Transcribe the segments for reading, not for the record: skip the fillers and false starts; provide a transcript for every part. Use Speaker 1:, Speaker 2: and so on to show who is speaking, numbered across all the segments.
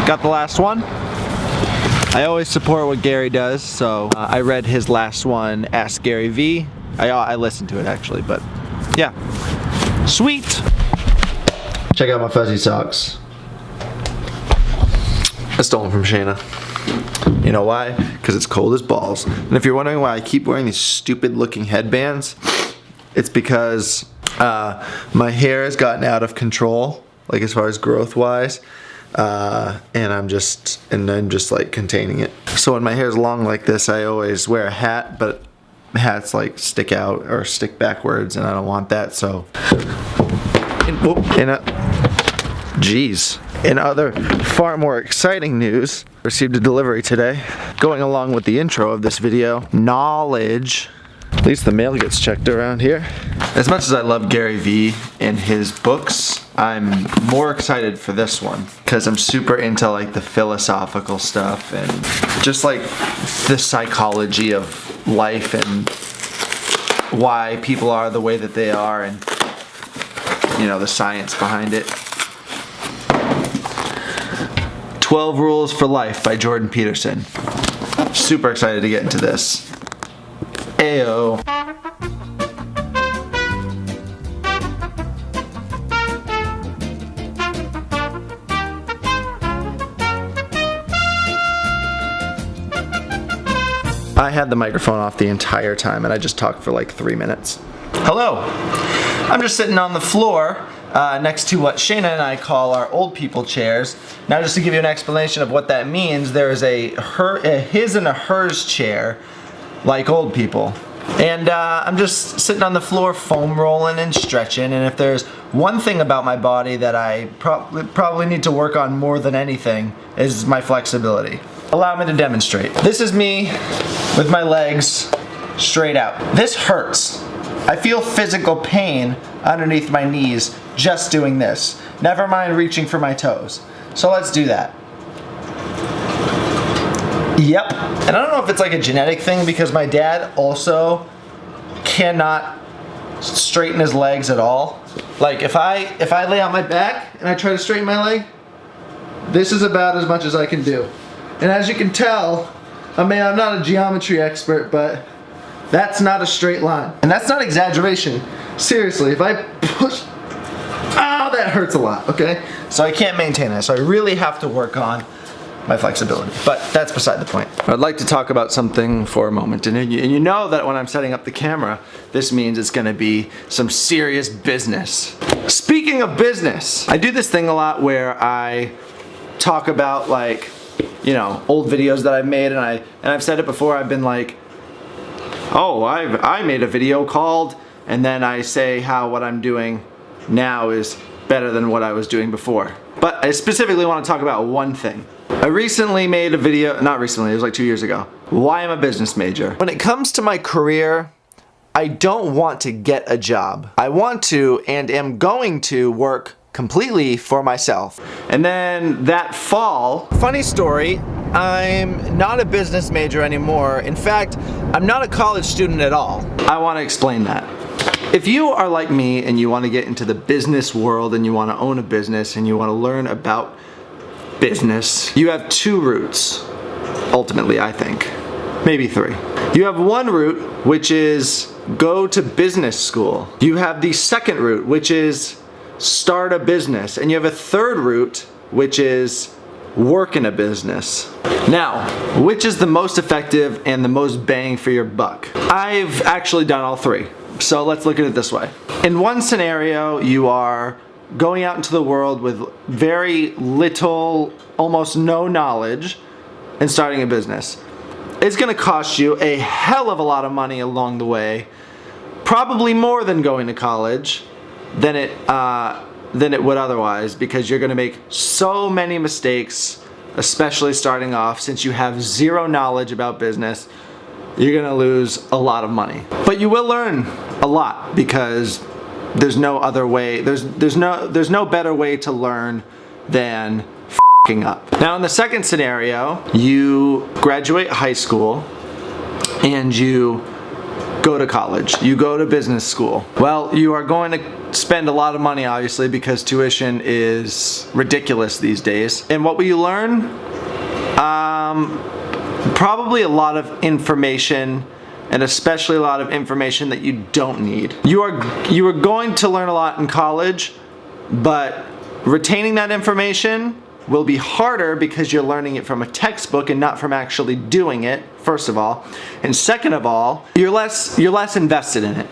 Speaker 1: Got the last one. I always support what Gary does, so I read his last one, Ask Gary V. I listened to it actually, but yeah. Sweet! Check out my fuzzy socks. I stole them from Shayna. You know why? Because it's cold as balls. And if you're wondering why I keep wearing these stupid looking headbands, it's because my hair has gotten out of control, like as far as growth wise, and I'm just like containing it. So when my hair is long like this, I always wear a hat, but hats like stick out or stick backwards, and I don't want that. So in other far more exciting news, received a delivery today. Going along with the intro of this video, knowledge. At least the mail gets checked around here. As much as I love Gary Vee and his books, I'm more excited for this one because I'm super into like the philosophical stuff and just like the psychology of life and why people are the way that they are, and you know, the science behind it. 12 Rules for Life by Jordan Peterson. Super excited to get into this. Ayo. I had the microphone off the entire time and I just talked for like 3 minutes. Hello. I'm just sitting on the floor next to what Shayna and I call our old people chairs. Now, just to give you an explanation of what that means, there is a his and a hers chair, like old people. And I'm just sitting on the floor foam rolling and stretching, and if there's one thing about my body that I probably need to work on more than anything is my flexibility. Allow me to demonstrate. This is me with my legs straight out. This hurts. I feel physical pain underneath my knees just doing this. Never mind reaching for my toes. So let's do that. Yep. And I don't know if it's like a genetic thing because my dad also cannot straighten his legs at all. Like if I lay on my back and I try to straighten my leg, this is about as much as I can do. And as you can tell, I mean, I'm not a geometry expert, but that's not a straight line. And that's not exaggeration. Seriously, if I push, that hurts a lot, okay? So I can't maintain that, so I really have to work on my flexibility. But that's beside the point. I'd like to talk about something for a moment, and you know that when I'm setting up the camera, this means it's gonna be some serious business. Speaking of business, I do this thing a lot where I talk about like, you know, old videos that I've made, and I've said it before, I've been like, oh, I made a video called, and then I say how what I'm doing now is better than what I was doing before. But I specifically want to talk about one thing. I recently made a video, not recently, it was like 2 years ago, why I'm a business major. When it comes to my career, I don't want to get a job. I want to and am going to work completely for myself. And then that fall, funny story, I'm not a business major anymore. In fact, I'm not a college student at all. I want to explain that. If you are like me and you want to get into the business world and you want to own a business and you want to learn about business, you have two routes, ultimately, I think. Maybe three. You have one route, which is go to business school. You have the second route, which is start a business. And you have a third route, which is work in a business. Now, which is the most effective and the most bang for your buck? I've actually done all three. So let's look at it this way. In one scenario, you are going out into the world with very little, almost no knowledge, and starting a business. It's gonna cost you a hell of a lot of money along the way, probably more than going to college than it would otherwise, because you're gonna make so many mistakes, especially starting off. Since you have zero knowledge about business, you're gonna lose a lot of money. But you will learn a lot because there's no other way, there's no better way to learn than f***ing up. Now in the second scenario, you graduate high school and you go to college, you go to business school. Well, you are going to spend a lot of money, obviously, because tuition is ridiculous these days. And what will you learn? Probably a lot of information, and especially a lot of information that you don't need. You are going to learn a lot in college, but retaining that information will be harder because you're learning it from a textbook and not from actually doing it, first of all. And second of all, you're less invested in it.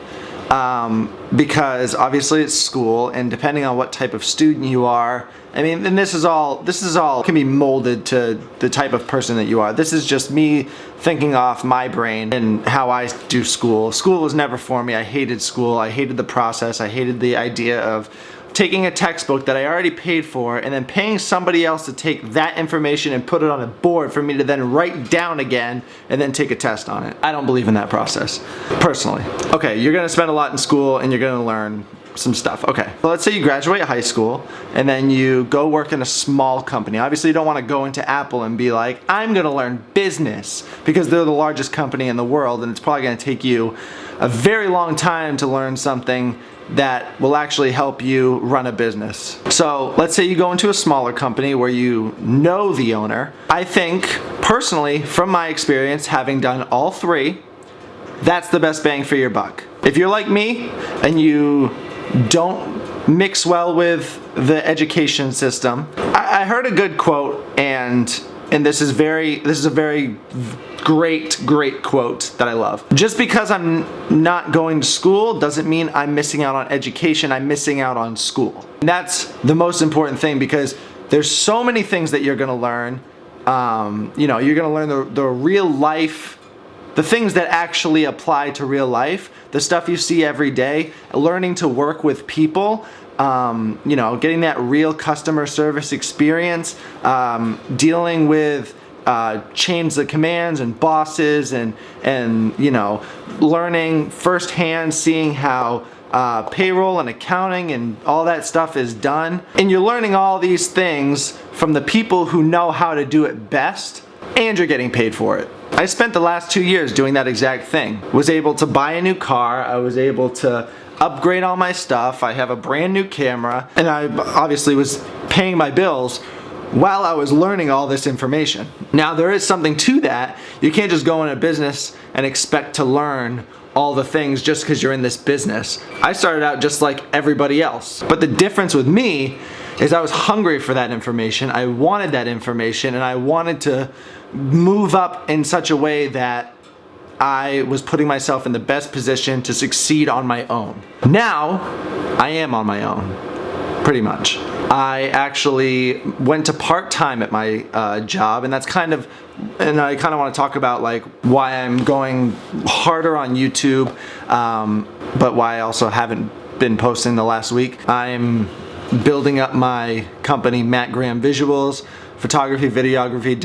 Speaker 1: Because obviously it's school, and depending on what type of student you are, I mean, and this is all can be molded to the type of person that you are. This is just me thinking off my brain and how I do school. School was never for me. I hated school. I hated the process. I hated the idea of taking a textbook that I already paid for and then paying somebody else to take that information and put it on a board for me to then write down again and then take a test on it. I don't believe in that process, personally. Okay, you're gonna spend a lot in school and you're gonna learn some stuff. Okay, so let's say you graduate high school and then you go work in a small company. Obviously you don't wanna go into Apple and be like, I'm gonna learn business, because they're the largest company in the world and it's probably gonna take you a very long time to learn something that will actually help you run a business. So let's say you go into a smaller company where you know the owner. I think, personally, from my experience, having done all three, that's the best bang for your buck. If you're like me and you don't mix well with the education system, I heard a good quote, and this is a very great quote that I love. Just because I'm not going to school doesn't mean I'm missing out on education. I'm missing out on school. And that's the most important thing, because there's so many things that you're gonna learn. You know, you're gonna learn the real life, the things that actually apply to real life, the stuff you see every day, learning to work with people, you know, getting that real customer service experience, dealing with chains of commands and bosses, and you know, learning firsthand, seeing how payroll and accounting and all that stuff is done. And you're learning all these things from the people who know how to do it best, and you're getting paid for it. I spent the last 2 years doing that exact thing. Was able to buy a new car, I was able to upgrade all my stuff, I have a brand new camera, and I obviously was paying my bills while I was learning all this information. Now there is something to that. You can't just go in a business and expect to learn all the things just because you're in this business. I started out just like everybody else. But the difference with me is I was hungry for that information. I wanted that information, and I wanted to move up in such a way that I was putting myself in the best position to succeed on my own. Now, I am on my own, pretty much. I actually went to part-time at my job, and that's kind of, and I kind of want to talk about like why I'm going harder on YouTube, but why I also haven't been posting the last week. I'm building up my company, Matt Graham Visuals, photography, videography,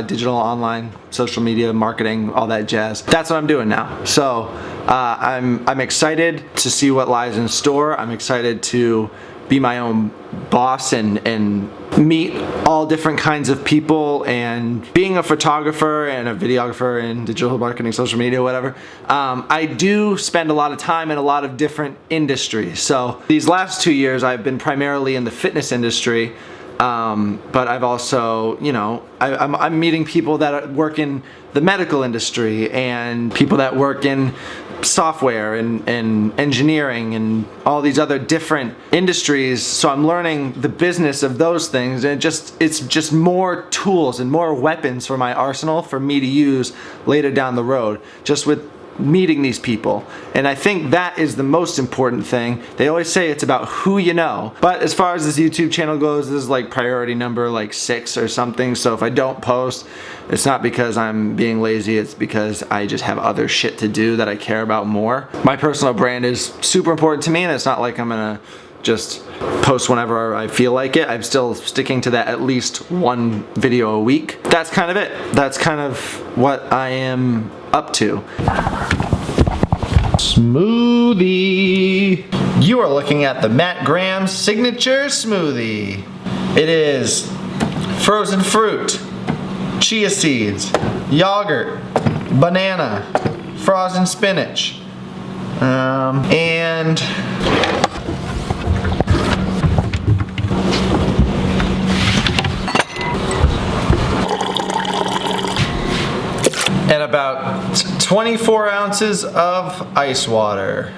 Speaker 1: digital, online, social media, marketing, all that jazz. That's what I'm doing now. So I'm excited to see what lies in store. I'm excited to be my own boss and meet all different kinds of people. And being a photographer and a videographer and digital marketing, social media, whatever, I do spend a lot of time in a lot of different industries. So these last 2 years I've been primarily in the fitness industry, but I've also, you know, I'm meeting people that work in the medical industry and people that work in software and engineering and all these other different industries. So I'm learning the business of those things, and it's just more tools and more weapons for my arsenal for me to use later down the road, just with meeting these people. And I think that is the most important thing. They always say it's about who you know, but as far as this YouTube channel goes, this is like priority number like 6 or something. So if I don't post, it's not because I'm being lazy, it's because I just have other shit to do that I care about more. My personal brand is super important to me, and it's not like I'm gonna just post whenever I feel like it. I'm still sticking to that at least 1 video a week. That's kind of it. That's kind of what I am up to. Smoothie. You are looking at the Matt Graham Signature Smoothie. It is frozen fruit, chia seeds, yogurt, banana, frozen spinach, And about 24 ounces of ice water.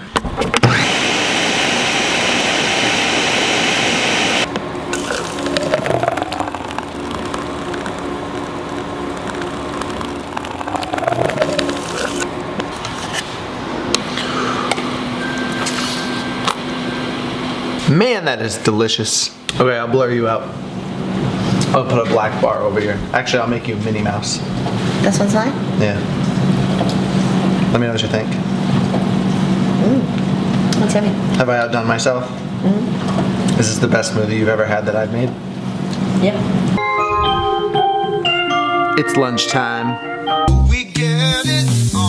Speaker 1: Man, that is delicious. Okay, I'll blur you out. I'll put a black bar over here. Actually, I'll make you a Minnie Mouse.
Speaker 2: This one's fine?
Speaker 1: Yeah. Let me know what you think.
Speaker 2: That's heavy.
Speaker 1: Have I outdone myself? Is this the best smoothie you've ever had that I've made?
Speaker 2: Yep.
Speaker 1: It's lunchtime.
Speaker 3: We get it on.